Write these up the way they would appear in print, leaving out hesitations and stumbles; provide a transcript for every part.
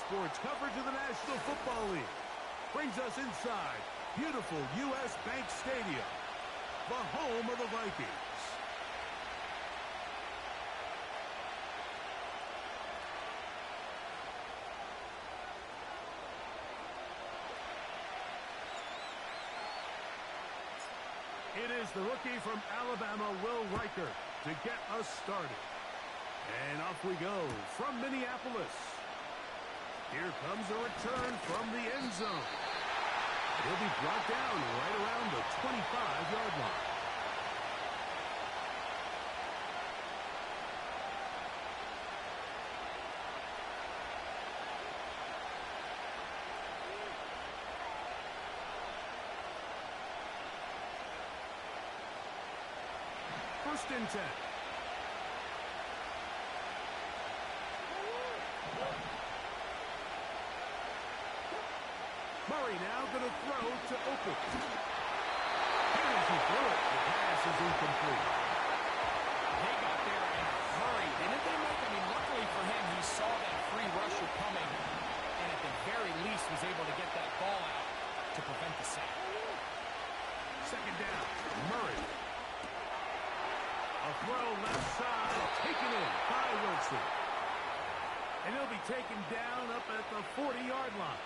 sports coverage of the National Football League brings us inside beautiful U.S. Bank Stadium, the home of the Vikings. It is the rookie from Alabama, Will Riker, to get us started. And off we go from Minneapolis. Here comes a return from the end zone. He'll be brought down right around the 25-yard line. First and 10. Murray now going to throw to Open. Here as he threw it, the pass is incomplete. They got there in a hurry, didn't they, Mike? I mean, luckily for him, he saw that free rusher coming, and at the very least was able to get that ball out to prevent the sack. Second down, Murray. A throw left side, taken in by Wilson. And he'll be taken down up at the 40-yard line.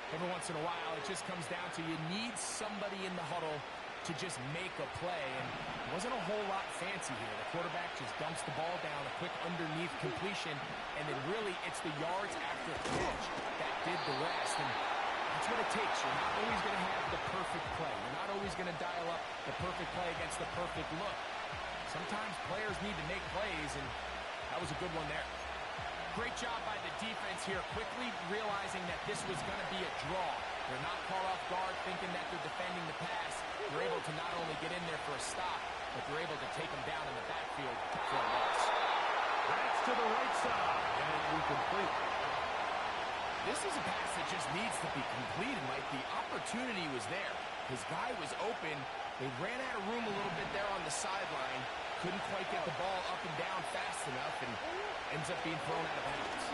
Every once in a while, it just comes down to you need somebody in the huddle to just make a play. And it wasn't a whole lot fancy here. The quarterback just dumps the ball down, a quick underneath completion, and then really it's the yards after catch that did the rest. And that's what it takes. You're not always going to have the perfect play. You're not always going to dial up the perfect play against the perfect look. Sometimes players need to make plays, and that was a good one there. Great job by the defense here, quickly realizing that this was going to be a draw. They're not caught off guard thinking that they're defending the pass. They're able to not only get in there for a stop, but they're able to take them down in the backfield for a loss. That's to the right side, and incomplete. This is a pass that just needs to be completed, Mike. The opportunity was there. His guy was open. They ran out of room a little bit there on the sideline. Couldn't quite get the ball up and down fast enough, and ends up being thrown out of bounds.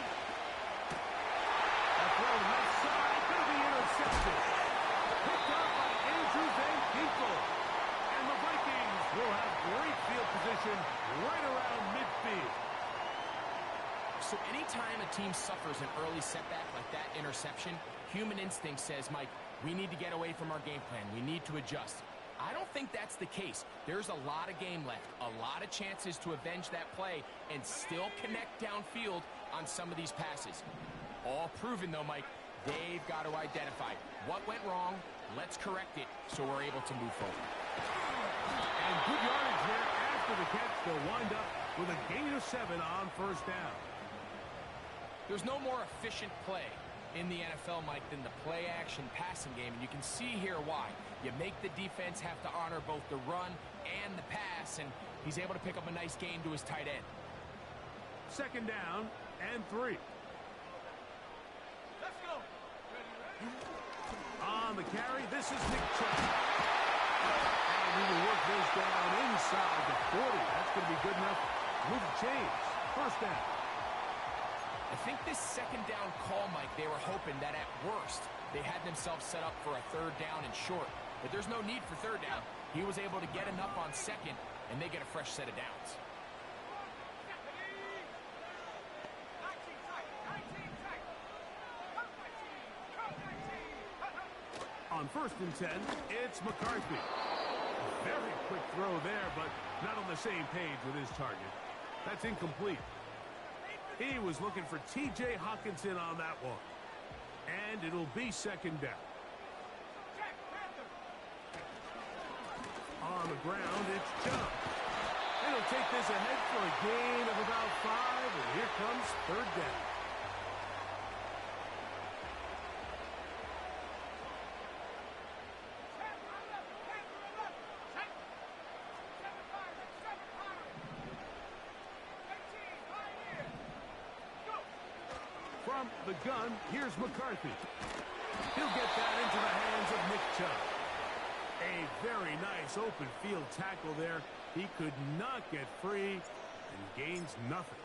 A throw left side, going to be intercepted. Picked up by Andrew Van Ginkel. And the Vikings will have great field position right around midfield. So anytime a team suffers an early setback like that interception, human instinct says, Mike, we need to get away from our game plan. We need to adjust. I don't think that's the case. There's a lot of game left, a lot of chances to avenge that play and still connect downfield on some of these passes. All proven, though, Mike, they've got to identify what went wrong, let's correct it so we're able to move forward. And good yardage there after the catch. They'll wind up with a gain of 7 on first down. There's no more efficient play in the NFL, Mike, than the play-action passing game, and you can see here why. You make the defense have to honor both the run and the pass, and he's able to pick up a nice gain to his tight end. Second down and 3. Let's go. On the carry, this is Nick Chubb. And he will work this down inside the 40. That's going to be good enough. Move the chains. First down. I think this second down call, Mike, they were hoping that at worst they had themselves set up for a third down and short. But there's no need for third down. He was able to get enough on second, and they get a fresh set of downs. On first and 10, it's McCarthy. Very quick throw there, but not on the same page with his target. That's incomplete. He was looking for T.J. Hockenson on that one. And it'll be second down. On the ground, it's Chubb. He'll take this ahead for a gain of about 5, and here comes third down. From the gun, here's McCarthy. He'll get that into the hands of Nick Chubb. A very nice open field tackle there. He could not get free and gains nothing.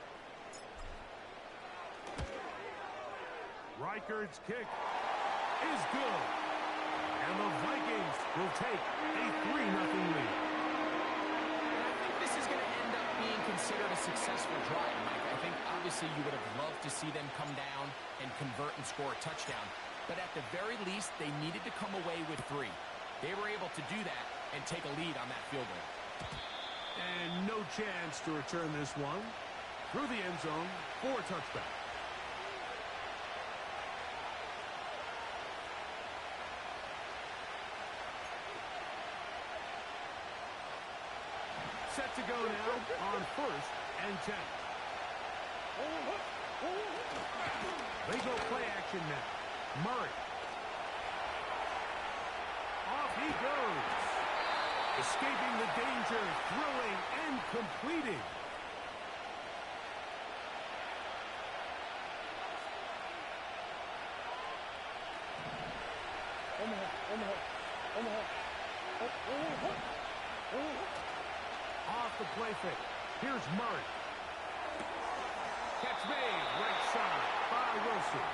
Reichard's kick is good. And the Vikings will take a 3-0 lead. I think this is going to end up being considered a successful drive, Mike. I think obviously you would have loved to see them come down and convert and score a touchdown. But at the very least, they needed to come away with 3. They were able to do that and take a lead on that field goal. And no chance to return this one. Through the end zone for a touchback. Set to go now on 1st and 10. They go play action now. Murray. Off he goes. Escaping the danger, throwing and completing. Off the play fake. Here's Murray. Catch made. Right side by Wilson.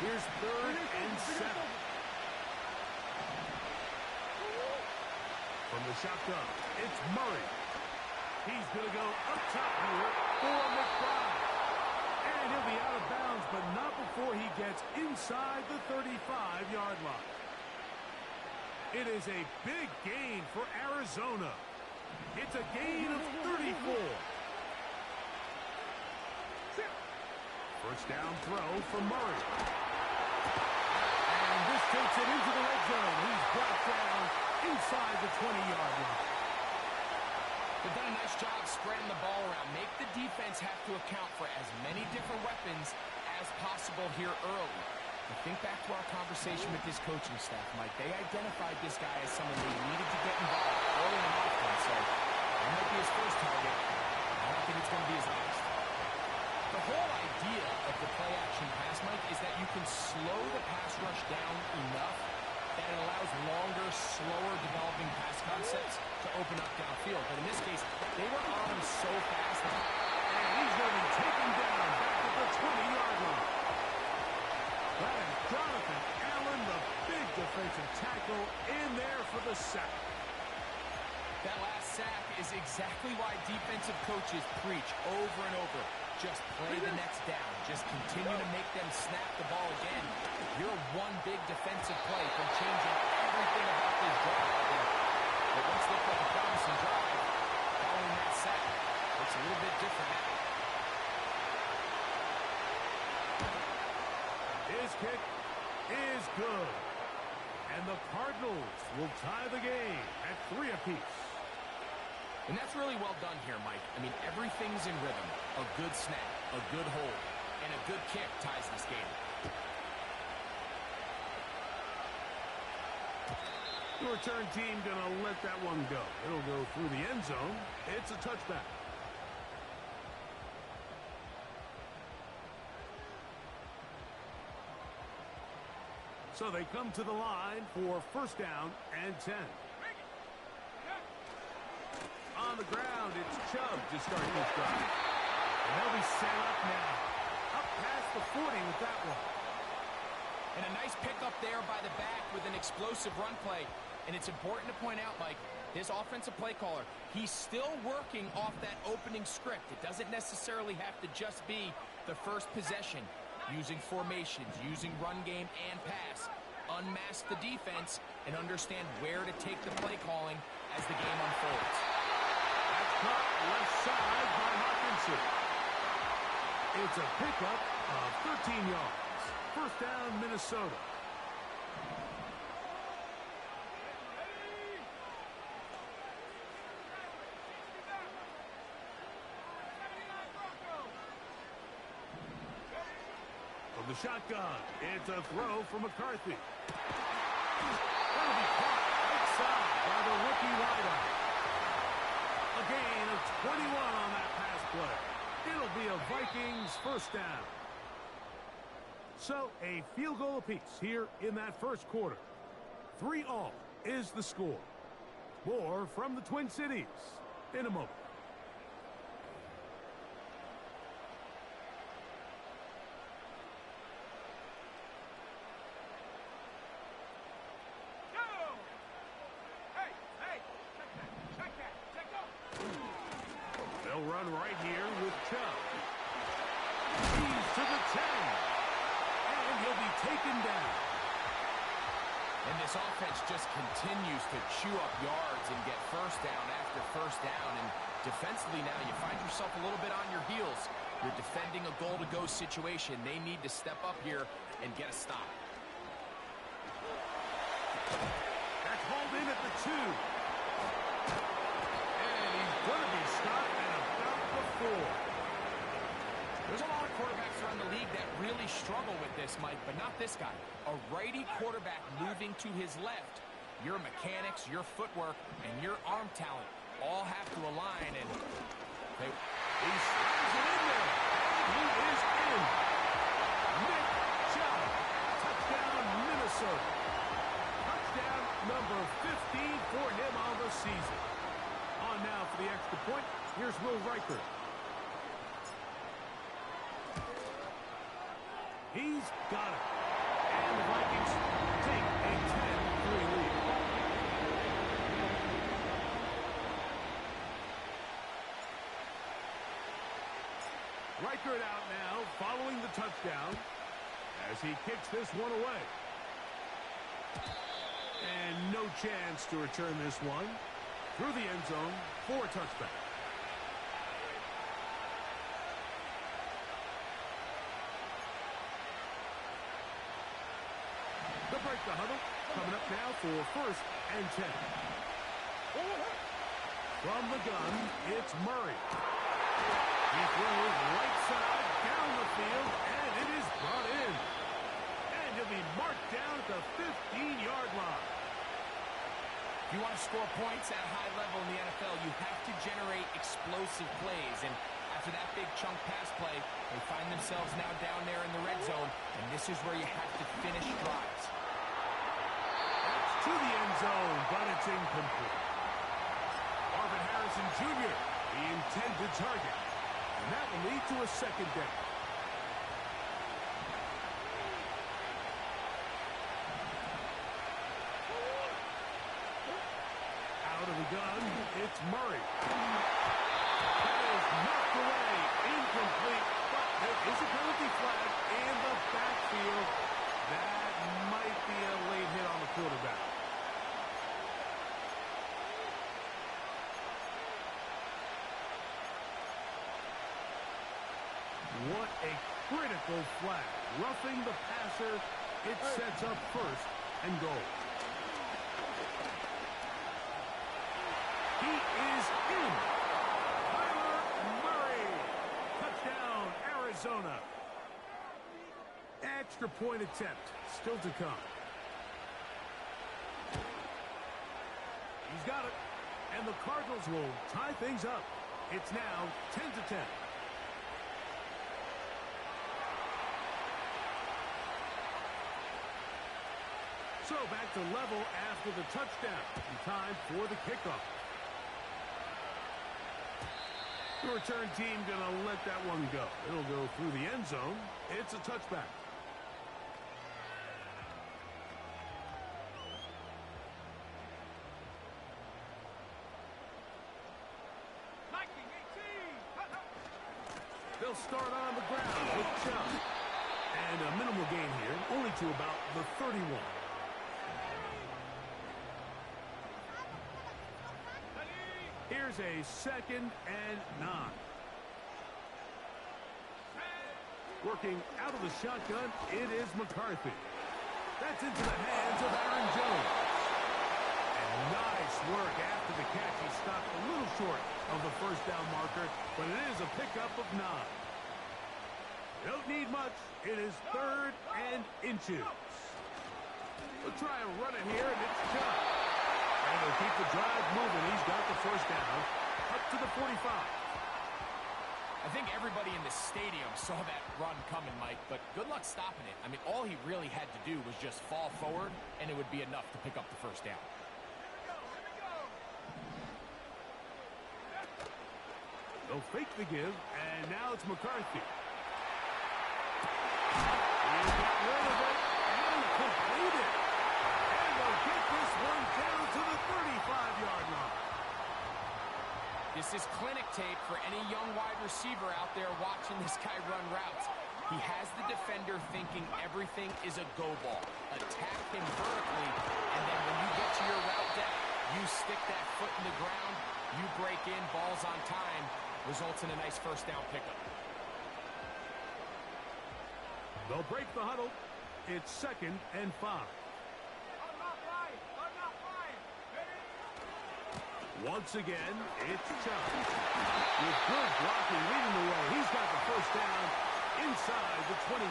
Here's 3rd and 7. From the shotgun, it's Murray. He's going to go up top here for McBride. And he'll be out of bounds, but not before he gets inside the 35-yard line. It is a big gain for Arizona. It's a gain of 34. First down throw for Murray. And this takes it into the red zone. He's brought down inside the 20-yard line. They've done a nice job spreading the ball around. Make the defense have to account for as many different weapons as possible here early. And think back to our conversation with this coaching staff, Mike. They identified this guy as someone they needed to get involved early in offense. So that might be his first target. I don't think it's going to be his last. The whole idea of the play-action pass, Mike, is that you can slow the pass rush down enough that it allows longer, slower developing pass concepts to open up downfield. But in this case, they were on him so fast. And he's going to be taken down back at the 20-yard line. That is Jonathan Allen, the big defensive tackle, in there for the sack. That last sack is exactly why defensive coaches preach over and over. Just play the next down. Just continue to make them snap the ball again. You're one big defensive play from changing everything about this drive. But once they put a promising drive, following that sack, looks a little bit different now. His kick is good. And the Cardinals will tie the game at 3 apiece. And that's really well done here, Mike. I mean, everything's in rhythm. A good snap, a good hold, and a good kick ties this game. The return team going to let that one go. It'll go through the end zone. It's a touchback. So they come to the line for first down and 10. On the ground, it's Chubb to start this drive. And they'll be set up now. Up past the 40 with that one. And a nice pickup there by the back with an explosive run play. And it's important to point out, Mike, this offensive play caller, he's still working off that opening script. It doesn't necessarily have to just be the first possession. Using formations, using run game and pass. Unmask the defense and understand where to take the play calling as the game unfolds. That's caught left side by Hawkinson. It's a pickup of 13 yards. First down, Minnesota. From the shotgun, it's a throw from McCarthy. That'll be caught outside by the rookie wideout. A gain of 21 on that pass play. It'll be a Vikings first down. So a field goal apiece here in that first quarter. 3 all is the score. More from the Twin Cities in a moment. They'll run right here with Chubb. He's to the 10. And he'll be taken down. And this offense just continues to chew up yards and get first down after first down. And defensively now, you find yourself a little bit on your heels. You're defending a goal-to-go situation. They need to step up here and get a stop. That's hauled in at the 2. And he's going to be stopped at about the 4. There's a lot of quarterbacks around the league that really struggle with this, Mike, but not this guy. A righty quarterback moving to his left. Your mechanics, your footwork, and your arm talent all have to align, and he slams it in there, and he is in. Nick Chubb, touchdown, Minnesota. Touchdown number 15 for him on the season. On now for the extra point, here's Will Riker. He's got it. And the Vikings take a 10-3 lead. Reichert out now, following the touchdown, as he kicks this one away. And no chance to return this one through the end zone for a touchback. They'll break the huddle. Coming up now for 1st and 10. From the gun, it's Murray. He throws right side down the field, and it is brought in. And he'll be marked down at the 15-yard line. If you want to score points at a high level in the NFL, you have to generate explosive plays. And after that big chunk pass play, they find themselves now down there in the red zone, and this is where you have to finish drives. That's to the end zone, but it's incomplete. Marvin Harrison Jr., the intended target. And that will lead to a second down. Out of the gun, it's Murray. That is knocked away, incomplete, but there is a penalty flag in the backfield. That might be a late hit on the quarterback. What a critical flag. Roughing the passer, it sets up 1st and goal. He is in. Kyler Murray. Touchdown, Arizona. Extra point attempt still to come. He's got it. And the Cardinals will tie things up. It's now 10-10. So back to level after the touchdown. In time for the kickoff. The return team going to let that one go. It'll go through the end zone. It's a touchback. They'll start on the ground with Chubb. And a minimal gain here, only to about the 31. Here's a 2nd and 9. Working out of the shotgun, it is McCarthy. That's into the hands of Aaron Jones. And nice work after the catch. He stopped a little short of the 1st down marker, but it is a pickup of 9. They don't need much. It is 3rd and inches. We'll try and run it here, and it's Chubb. And they'll keep the drive moving. He's got the 1st down up to the 45. I think everybody in the stadium saw that run coming, Mike, but good luck stopping it. I mean, all he really had to do was just fall forward, and it would be enough to pick up the 1st down. They'll fake the give, and now it's McCarthy. He'll get rid of it and complete it. And they'll get this one down to the 35-yard line. This is clinic tape for any young wide receiver out there watching this guy run routes. He has the defender thinking everything is a go ball. Attack him vertically, and then when you get to your route depth, you stick that foot in the ground, you break in, balls on time, results in a nice first down pickup. They'll break the huddle. It's 2nd and 5. Once again, it's Chubb. With good blocking leading the way, he's got the first down inside the 25.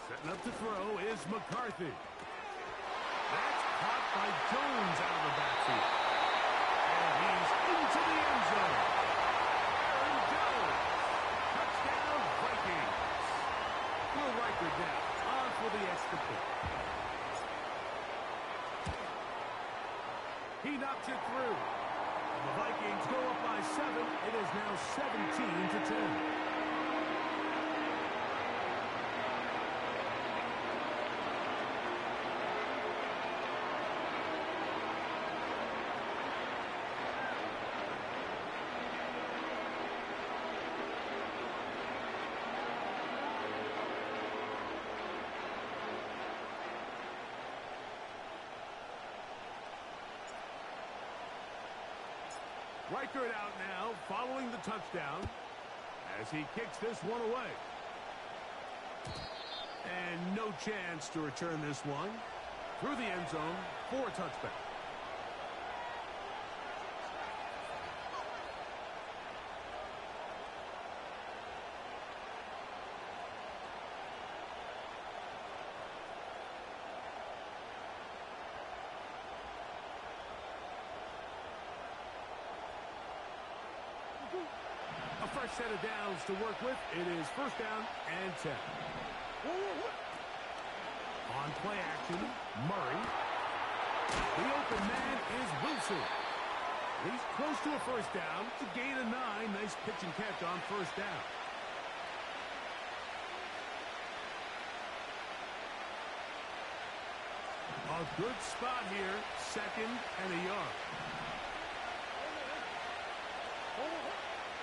Setting up to throw is McCarthy. That's caught by Jones out of the backfield. And he's into the end zone. Aaron Jones. Touchdown, Vikings. Will Riker down. On for the extra point. He knocks it through. And the Vikings go up by 7. It is now 17-10. Riker it out now, following the touchdown, as he kicks this one away. And no chance to return this one. Through the end zone for a touchback. Fresh set of downs to work with. It is first down and 10. On play action, Murray. The open man is Wilson. He's close to a first down. It's a gain of 9. Nice pitch and catch on first down. A good spot here. 2nd and a yard.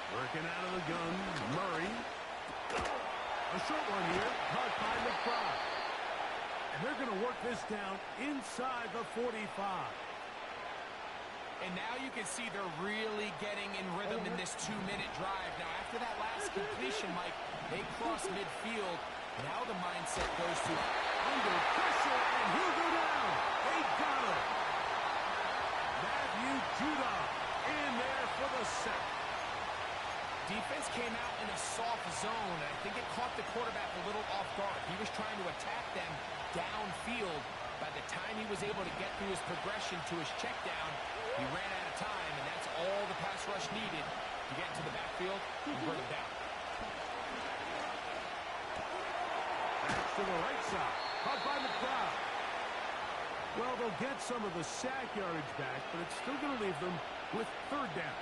Working out of the gun, Murray. A short one here, caught by McBride. And they're going to work this down inside the 45. And now you can see they're really getting in rhythm in this 2-minute drive. Now, after that last completion, Mike, they cross midfield. Now the mindset goes to under pressure, and he'll go down. They got him. Matthew Judah in there for the sack. Defense came out in a soft zone, and I think it caught the quarterback a little off guard. He was trying to attack them downfield. By the time he was able to get through his progression to his check down, he ran out of time, and that's all the pass rush needed to get into the backfield and bring him down. Back to the right side. Caught by McBride. Well, they'll get some of the sack yardage back, but it's still going to leave them with third down.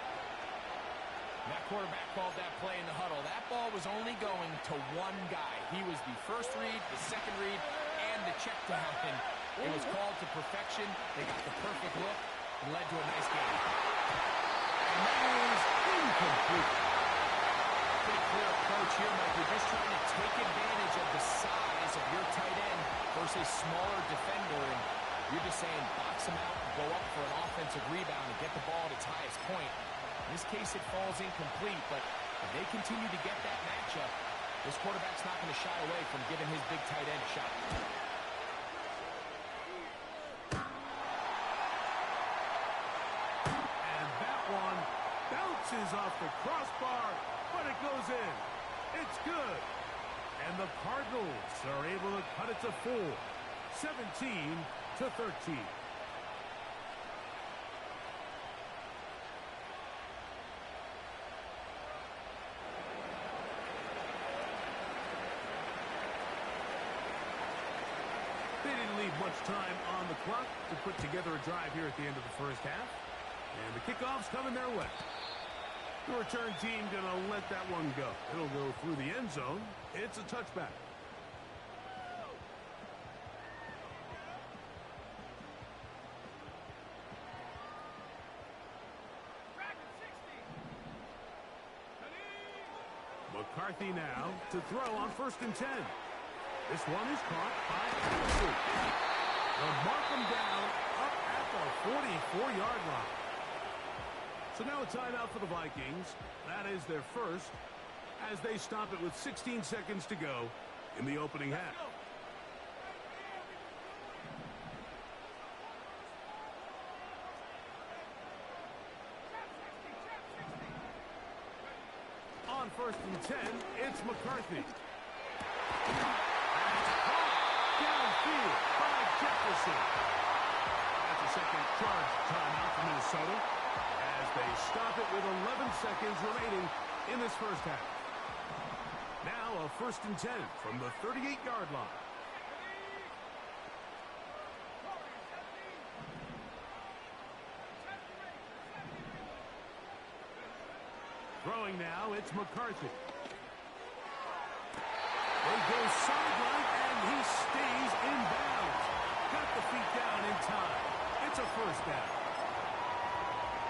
That quarterback called that play in the huddle. That ball was only going to one guy. He was the first read, the second read, and the check down. And it was called to perfection. They got the perfect look and led to a nice game. And that is incomplete. Pretty clear approach here, Mike. You're just trying to take advantage of the size of your tight end versus smaller defender. And you're just saying box him out and go up for an offensive rebound and get the ball at its highest point. In this case, it falls incomplete, but if they continue to get that matchup, this quarterback's not going to shy away from giving his big tight end a shot. And that one bounces off the crossbar, but it goes in. It's good. And the Cardinals are able to cut it to 4, 17-13. leave much time on the clock to put together a drive here at the end of the first half. And the kickoff's coming their way. The return team going to let that one go. It'll go through the end zone. It's a touchback. McCarthy now to throw on 1st and 10. This one is caught by Kelsey. They'll mark him down up at the 44-yard line. So now a timeout for the Vikings. That is their first as they stop it with 16 seconds to go in the opening half. On 1st and 10, it's McCarthy. Downfield by Jefferson. That's a second charge timeout for Minnesota as they stop it with 11 seconds remaining in this first half. Now a 1st and 10 from the 38-yard line. Throwing now, it's McCarthy. They go sideline, and he stays in bounds. Got the feet down in time. It's a first down.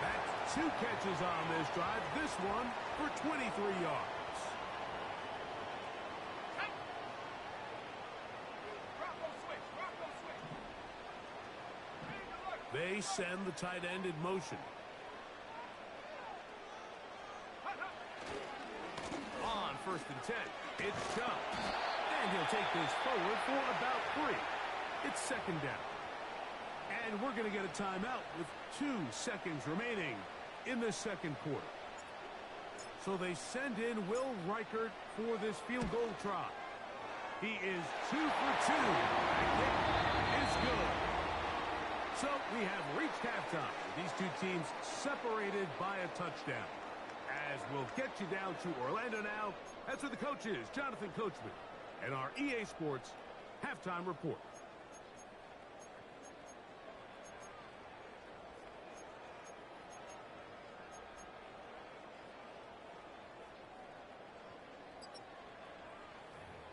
That's 2 catches on this drive. This one for 23 yards. They send the tight end in motion. On 1st and 10, it's Chubb. And he'll take this forward for about 3. It's 2nd down. And we're going to get a timeout with 2 seconds remaining in the second quarter. So they send in Will Reichert for this field goal try. He is 2 for 2. That kick is good. So we have reached halftime. These two teams separated by a touchdown. As we'll get you down to Orlando now. That's where the coach is, Jonathan Coachman, and our EA Sports halftime report.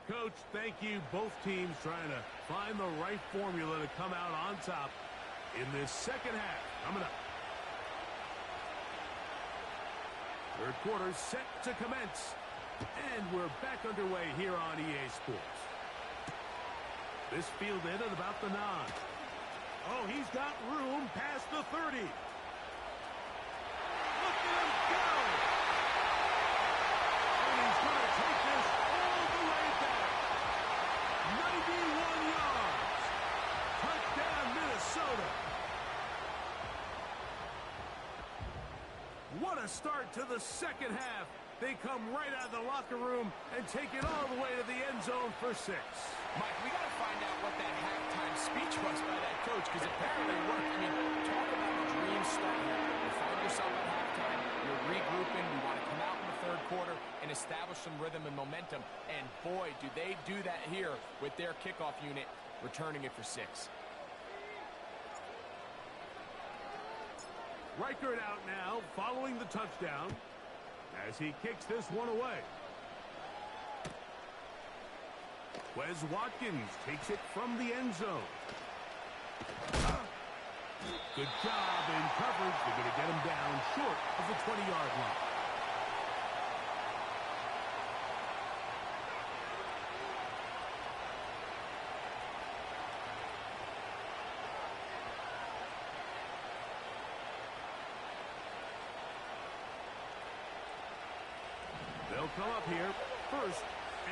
Coach, thank you. Both teams trying to find the right formula to come out on top in this second half. Coming up. Third quarter set to commence. And we're back underway here on EA Sports. This fielded at about the 9. Oh, he's got room past the 30. Look at him go! And he's going to take this all the way back. 91 yards. Touchdown, Minnesota. What a start to the second half. They come right out of the locker room and take it all the way to the end zone for 6. Mike, we got to find out what that halftime speech was by that coach, because apparently it worked. I mean, talk about a dream start here. You find yourself at halftime, you're regrouping, you want to come out in the third quarter and establish some rhythm and momentum. And boy, do they do that here with their kickoff unit, returning it for 6. Reichert out now, following the touchdown, as he kicks this one away. Wes Watkins takes it from the end zone. Good job in coverage. They're going to get him down short of the 20-yard line. They'll come up here, 1st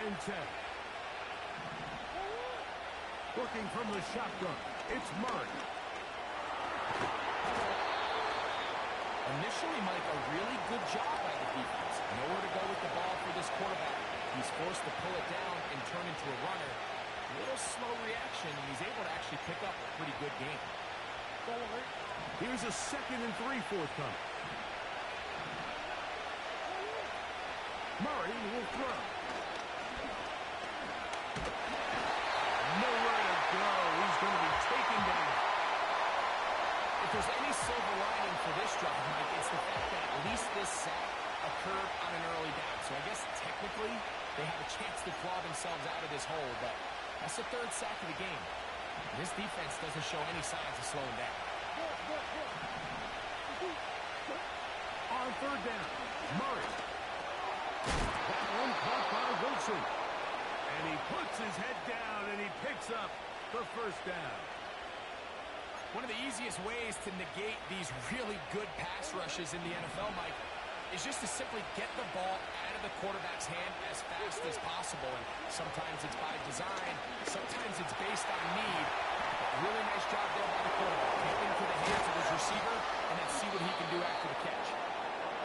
and 10. Working from the shotgun, it's Murray. Initially, Mike, a really good job by the defense. Nowhere to go with the ball for this quarterback. He's forced to pull it down and turn into a runner. A little slow reaction, and he's able to actually pick up a pretty good game. Here's a 2nd and 3 forthcoming. Murray will throw. Nowhere to go. He's going to be this hole, but that's the third sack of the game. This defense doesn't show any signs of slowing down. On third down, Murray. That one caught by Wilson. And he puts his head down and he picks up the first down. One of the easiest ways to negate these really good pass rushes in the NFL, Mike, is just to simply get the ball out of the quarterback's hand as fast as possible. And sometimes it's by design, sometimes it's based on need. Really nice job there by the quarterback. Get into the hands of his receiver and then see what he can do after the catch.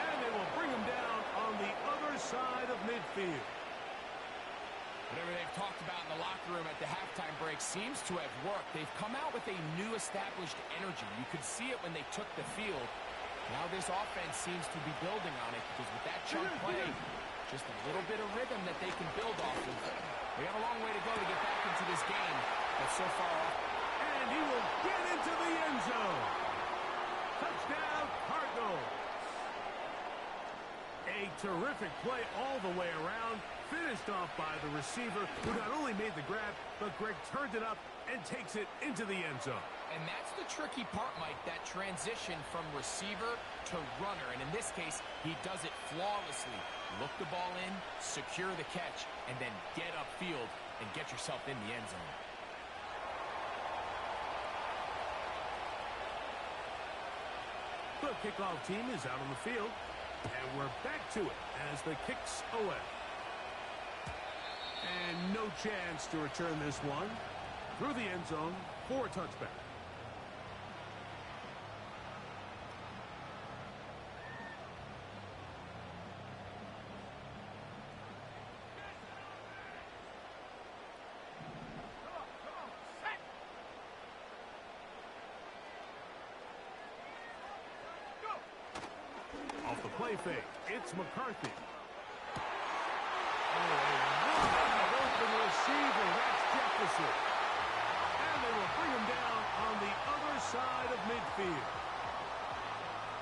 And they will bring him down on the other side of midfield. Whatever they've talked about in the locker room at the halftime break seems to have worked. They've come out with a new established energy. You could see it when they took the field. Now this offense seems to be building on it because with that chunk play, just a little bit of rhythm that they can build off of. We have a long way to go to get back into this game, but so far off. And he will get into the end zone. Touchdown, Cardinals. A terrific play all the way around. Finished off by the receiver, who not only made the grab, but Greg turned it up and takes it into the end zone. And that's the tricky part, Mike, that transition from receiver to runner. And in this case, he does it flawlessly. Look the ball in, secure the catch, and then get upfield and get yourself in the end zone. The kickoff team is out on the field, and we're back to it as the kick's away. And no chance to return this one through the end zone for a touchback. Off the play fake, it's McCarthy. Receiver, that's Jefferson. And they will bring him down on the other side of midfield.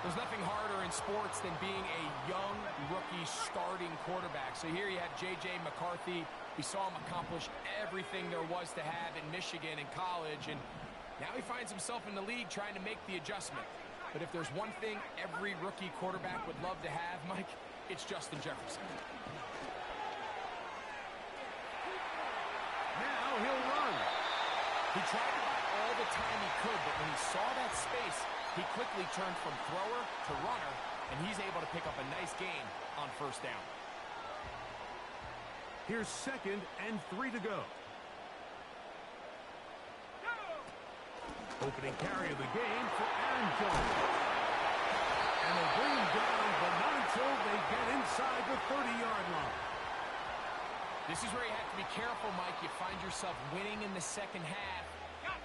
There's nothing harder in sports than being a young rookie starting quarterback. So here you have J.J. McCarthy. We saw him accomplish everything there was to have in Michigan in college, and now he finds himself in the league trying to make the adjustment. But if there's one thing every rookie quarterback would love to have, Mike, it's Justin Jefferson. Now he'll run. He tried to buy all the time he could, but when he saw that space, he quickly turned from thrower to runner, and he's able to pick up a nice gain on first down. Here's 2nd and 3 to go. Opening carry of the game for Aaron Jones. And they bring him down, but not until they get inside the 30-yard line. This is where you have to be careful, Mike. You find yourself winning in the second half.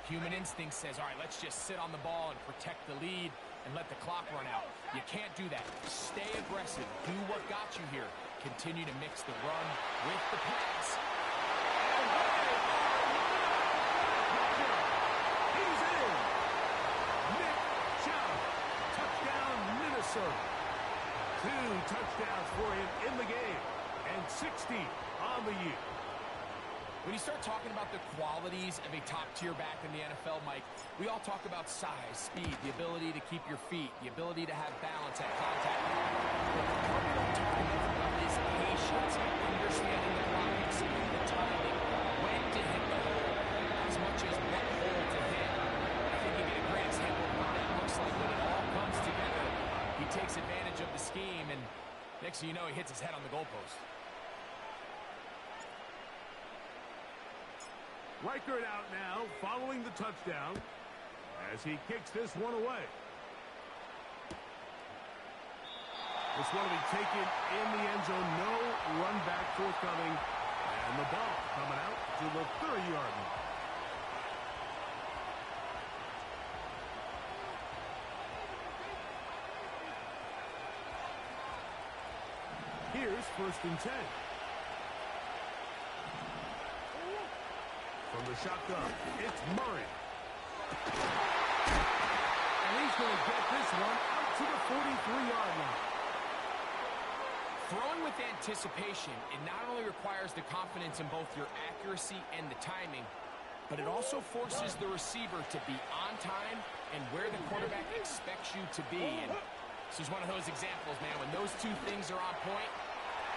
Human instinct says, all right, let's just sit on the ball and protect the lead and let the clock run out. You can't do that. Stay aggressive. Do what got you here. Continue to mix the run with the pass. He's in. Nick Chubb. Touchdown, Minnesota. 2 touchdowns for him in the game. And 60 on the year. When you start talking about the qualities of a top-tier back in the NFL, Mike, we all talk about size, speed, the ability to keep your feet, the ability to have balance at contact. But the part we don't talk enough about is patience, understanding the blocking, seeing the timing, when to hit the hole, as much as what hole to hit. I think you get a great example of what that looks like when it all comes together. He takes advantage of the scheme, and next thing you know, he hits his head on the goalpost. Reichert out now, following the touchdown, as he kicks this one away. This one will be taken in the end zone. No run back forthcoming. And the ball coming out to the 30-yard line. Here's 1st and 10. From the shotgun, it's Murray. And he's going to get this one out to the 43-yard line. Throwing with anticipation, it not only requires the confidence in both your accuracy and the timing, but it also forces the receiver to be on time and where the quarterback expects you to be. And this is one of those examples, man. When those two things are on point,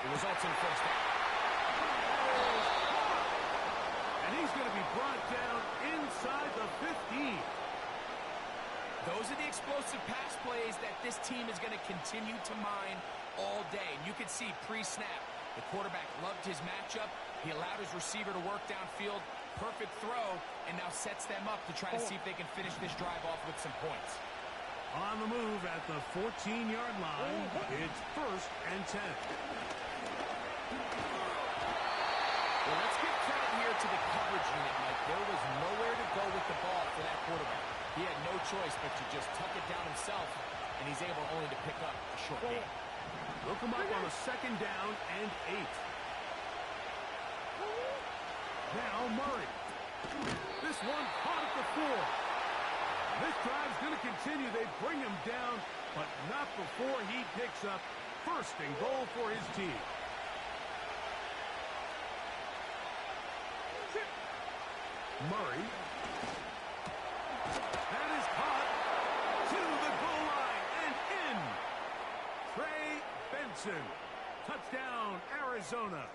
it results in a first down. And he's going to be brought down inside the 15. Those are the explosive pass plays that this team is going to continue to mine all day. And you can see pre-snap, the quarterback loved his matchup. He allowed his receiver to work downfield. Perfect throw, and now sets them up to try to see if they can finish this drive off with some points. On the move at the 14-yard line, it's 1st and 10. Well, let's give credit here to the coverage unit, Mike. There was nowhere to go with the ball for that quarterback. He had no choice but to just tuck it down himself, and he's able only to pick up a short gain. Look him up on a 2nd down and 8. Now Murray. This one caught at the 4. This drive's going to continue. They bring him down, but not before he picks up 1st and goal for his team. Murray. That is caught to the goal line and in. Trey Benson. Touchdown, Arizona.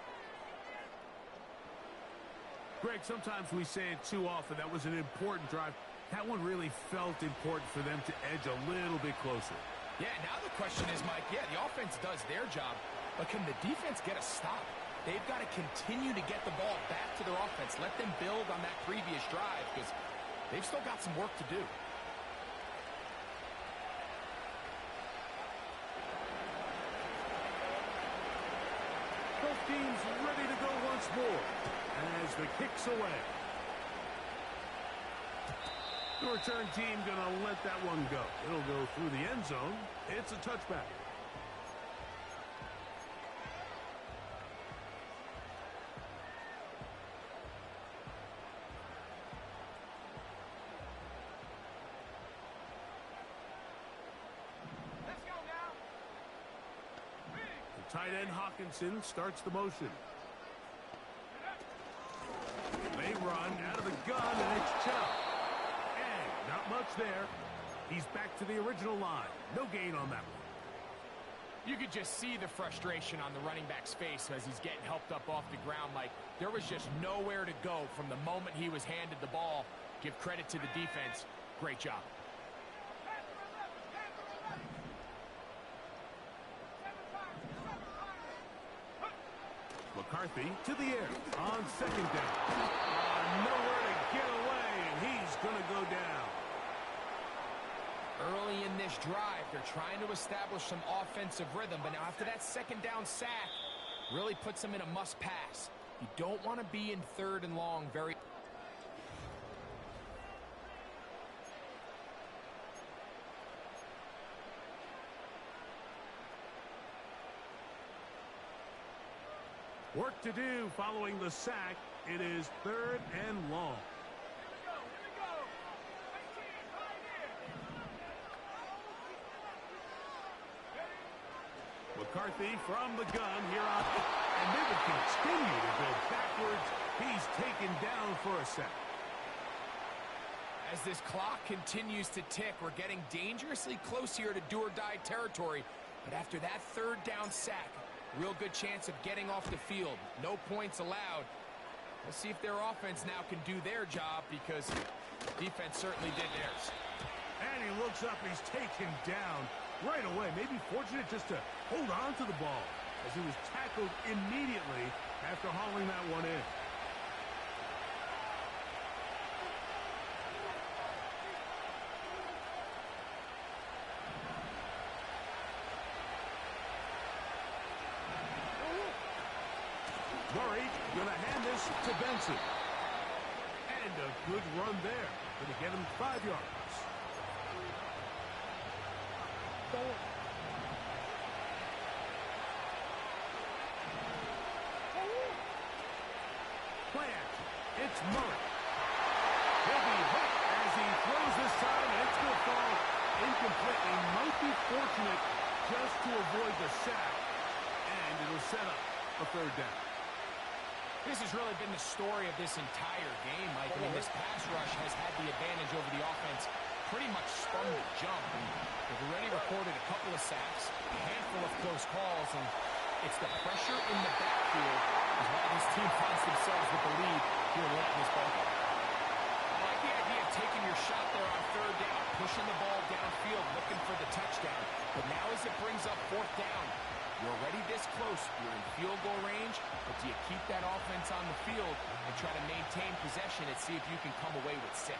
Greg, sometimes we say it too often. That was an important drive. That one really felt important for them to edge a little bit closer. Yeah, now the question is, Mike, the offense does their job, but can the defense get a stop? They've got to continue to get the ball back to their offense. Let them build on that previous drive because they've still got some work to do. Both teams ready to go once more as the kick's away. The return team going to let that one go. It'll go through the end zone. It's a touchback. Let's go now. The tight end Hawkinson starts the motion. They run out of the gun, and it's chopped. And not much there. He's back to the original line. No gain on that one. You could just see the frustration on the running back's face as he's getting helped up off the ground. Like, there was just nowhere to go from the moment he was handed the ball. Give credit to the defense. Great job. McCarthy to the air on 2nd down. Nowhere to get away, and he's going to go down. Early in this drive, they're trying to establish some offensive rhythm, but now after that 2nd down sack, really puts them in a must pass. You don't want to be in 3rd and long very... Work to do following the sack. It is 3rd and long. McCarthy from the gun here on, and they would continue to go backwards. He's taken down for a sack. As this clock continues to tick, we're getting dangerously close here to do-or-die territory. But after that 3rd down sack, real good chance of getting off the field. No points allowed. Let's see if their offense now can do their job because defense certainly did theirs. And he looks up. He's taken down right away. Maybe fortunate just to hold on to the ball as he was tackled immediately after hauling that one in. Murray going to hand this to Benson. And a good run there. Going to get him 5 yards. Play action. It's Murray. He'll be hit as he throws this time, and it's going to fall incomplete. He might be fortunate just to avoid the sack. And It'll set up a third down. This has really been the story of this entire game, Mike. I mean, this pass rush has had the advantage over the offense pretty much from the jump. And they've already recorded a couple of sacks, a handful of close calls, and it's the pressure in the backfield is why this team finds themselves with the lead here late in this ball game. I like the idea of taking your shot there on third down, pushing the ball downfield, looking for the touchdown. But now as it brings up fourth down, you're already this close. You're in field goal range, but do you keep that offense on the field and try to maintain possession and see if you can come away with 6?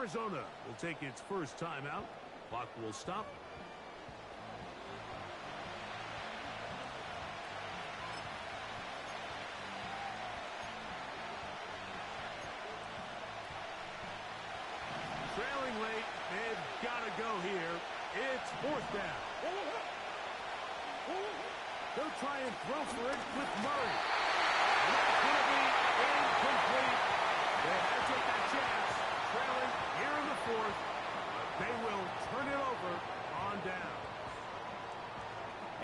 Arizona will take its first timeout. Clock will stop. Trailing late. They've got to go here. It's fourth down. They'll try and throw for it with Murray. And that's going to be incomplete. They had to take that chance. Trailing here in the fourth, but they will turn it over on down.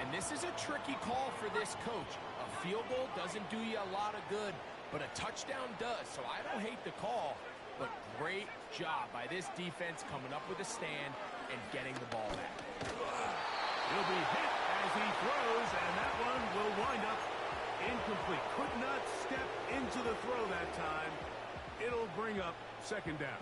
And this is a tricky call for this coach. A field goal doesn't do you a lot of good, but a touchdown does. So I don't hate the call, but great job by this defense coming up with a stand and getting the ball back. He'll be hit as he throws, and that one will wind up incomplete. Could not step into the throw that time. It'll bring up second down.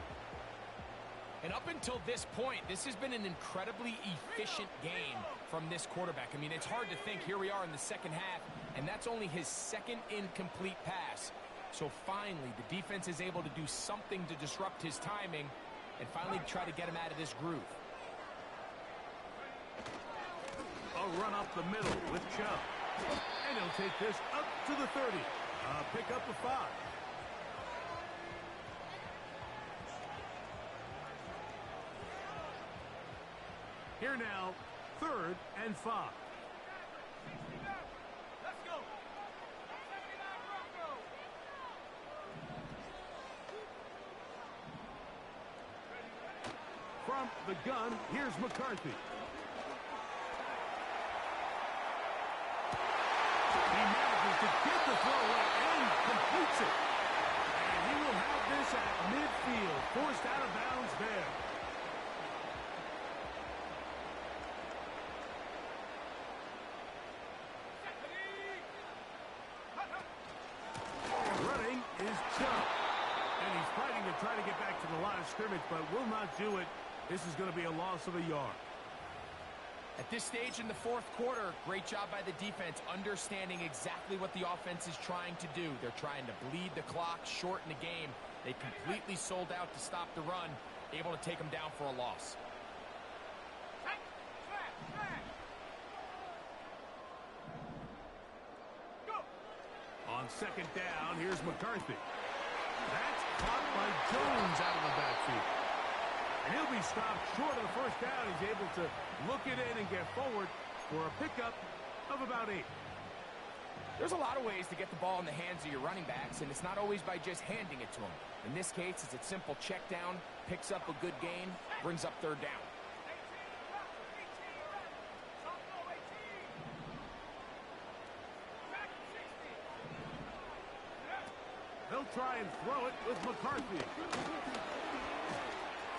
And up until this point, this has been an incredibly efficient game from this quarterback. I mean, it's hard to think. Here we are in the second half, and that's only his second incomplete pass. So finally, the defense is able to do something to disrupt his timing and finally try to get him out of this groove. A run up the middle with Chubb. And he'll take this up to the 30. Pick up a 5. Here now, 3rd and 5. Let's go. From the gun, here's McCarthy. He manages to get the throw away and completes it. And he will have this at midfield, forced out of bounds there. Running is Chubb. And he's fighting to try to get back to the line of scrimmage, but will not do it. This is going to be a loss of a yard. At this stage in the fourth quarter, great job by the defense, understanding exactly what the offense is trying to do. They're trying to bleed the clock, shorten the game. They completely sold out to stop the run, able to take them down for a loss. On second down, here's McCarthy. That's caught by Jones out of the backfield. And he'll be stopped short of the first down. He's able to look it in and get forward for a pickup of about 8. There's a lot of ways to get the ball in the hands of your running backs, and it's not always by just handing it to them. In this case, it's a simple check down, picks up a good gain, brings up third down. They'll try and throw it with McCarthy.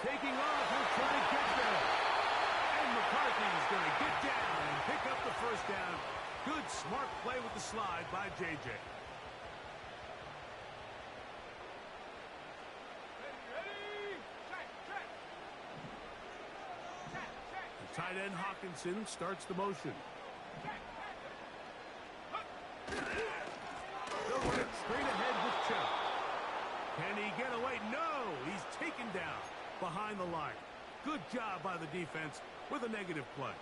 Taking off, he'll try to get there. And McCarthy's going to get down and pick up the first down. Good, smart play with the slide by J.J. The tight end Hawkinson starts the motion. They'll run it straight ahead with Chubb. Can he get away? No! He's taken down behind the line. Good job by the defense with a negative play.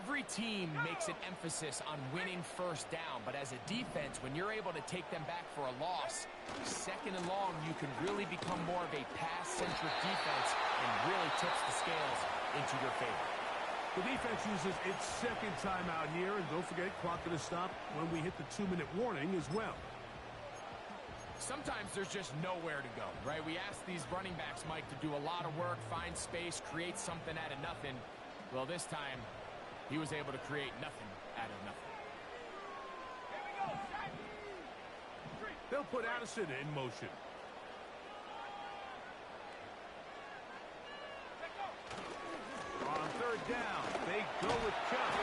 Every team makes an emphasis on winning first down, but as a defense, when you're able to take them back for a loss, second and long, you can really become more of a pass-centric defense and really tips the scales into your favor. The defense uses its second timeout here, and don't forget, clock going to stop when we hit the 2-minute warning as well. Sometimes there's just nowhere to go, right? We ask these running backs, Mike, to do a lot of work, find space, create something out of nothing. Well, this time, he was able to create nothing out of nothing. They'll put Addison in motion. On third down, they go with Chubb.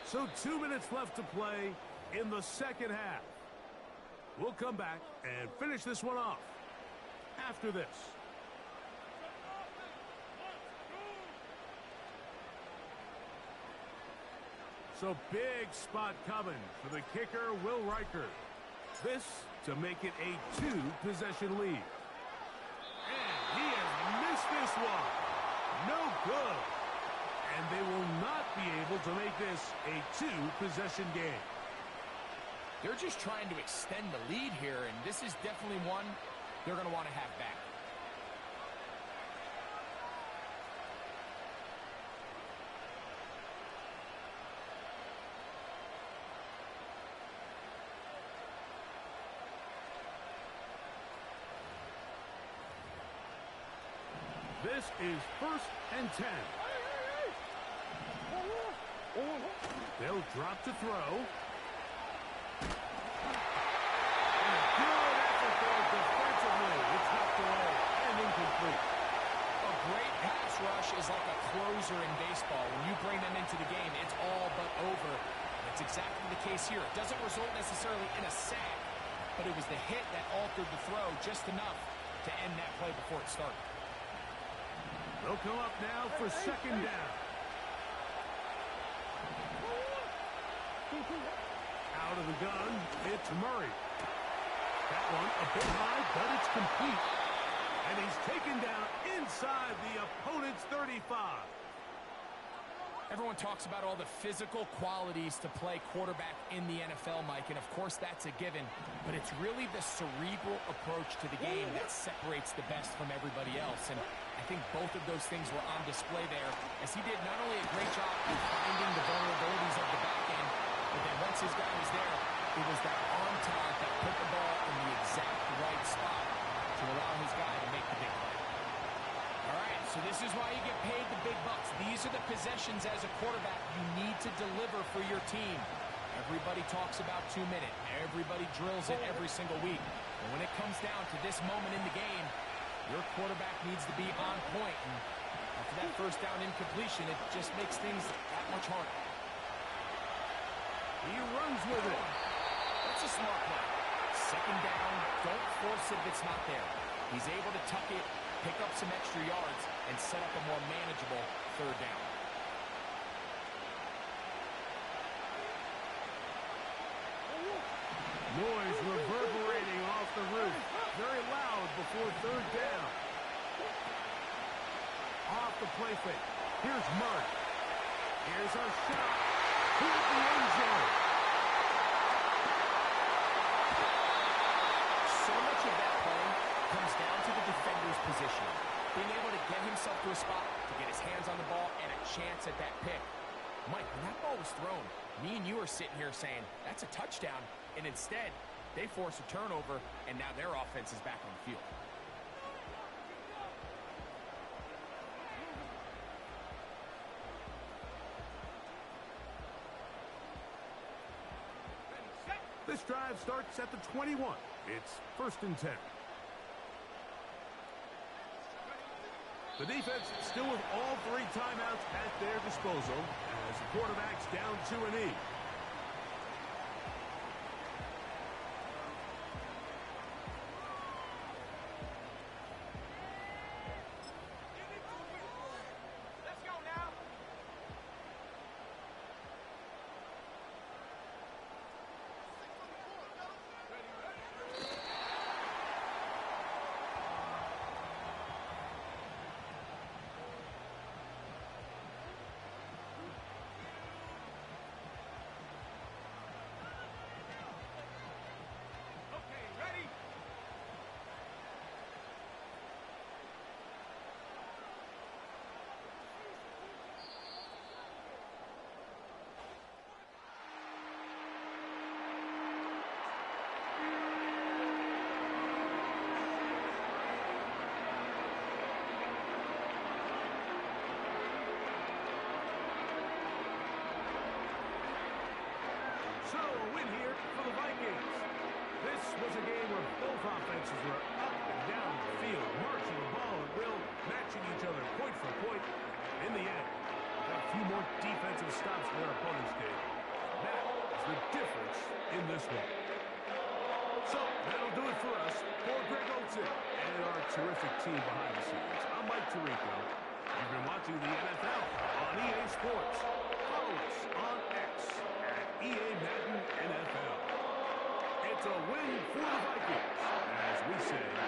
So 2 minutes left to play in the second half. We'll come back and finish this one off after this. So big spot coming for the kicker, Will Riker. This to make it a 2-possession lead. And he has missed this one. No good. And they will not be able to make this a 2-possession game. They're just trying to extend the lead here, and this is definitely one they're going to want to have back. This is 1st and 10. They'll drop to throw. And a good effort there defensively. It's knocked away and incomplete. A great pass rush is like a closer in baseball. When you bring them into the game, it's all but over. That's exactly the case here. It doesn't result necessarily in a sack, but it was the hit that altered the throw just enough to end that play before it started. They'll come up now for second down. Out of the gun, it's Murray. That one a bit high, but it's complete. And he's taken down inside the opponent's 35. Everyone talks about all the physical qualities to play quarterback in the NFL, Mike, and of course that's a given, but it's really the cerebral approach to the game that separates the best from everybody else, and I think both of those things were on display there, as he did not only a great job of finding the vulnerabilities of the back end, but then once his guy was there, it was that arm talent that put the ball in the exact right spot to allow his guy to make the big play. All right, so this is why you get paid the big bucks. These are the possessions as a quarterback you need to deliver for your team. Everybody talks about 2 minutes. Everybody drills it every single week. But when it comes down to this moment in the game, your quarterback needs to be on point. And after that first down incompletion, it just makes things that much harder. He runs with it. That's a smart play. Second down, don't force it if it's not there. He's able to tuck it, pick up some extra yards, and set up a more manageable third down. Noise reverberating off the roof. Very loud before third down. Off the play fake. Here's Murray. Here's our shot. To the end zone. So much of that play comes down to the defender's position. Being able to get himself to a spot, to get his hands on the ball, and a chance at that pick. Mike, when that ball was thrown, me and you are sitting here saying, that's a touchdown. And instead, they force a turnover, and now their offense is back on the field. This drive starts at the 21. It's 1st and 10. The defense still with all 3 timeouts at their disposal as the quarterback's down 2-E. This was a game where both offenses were up and down the field, marching the ball at will, matching each other point for point. In the end, got a few more defensive stops than their opponents did. That is the difference in this one. So, that'll do it for us. For Greg Olson and our terrific team behind the scenes, I'm Mike Tirico. You've been watching the NFL on EA Sports. Follow us on X at EA Madden NFL. It's a win for the Vikings, as we say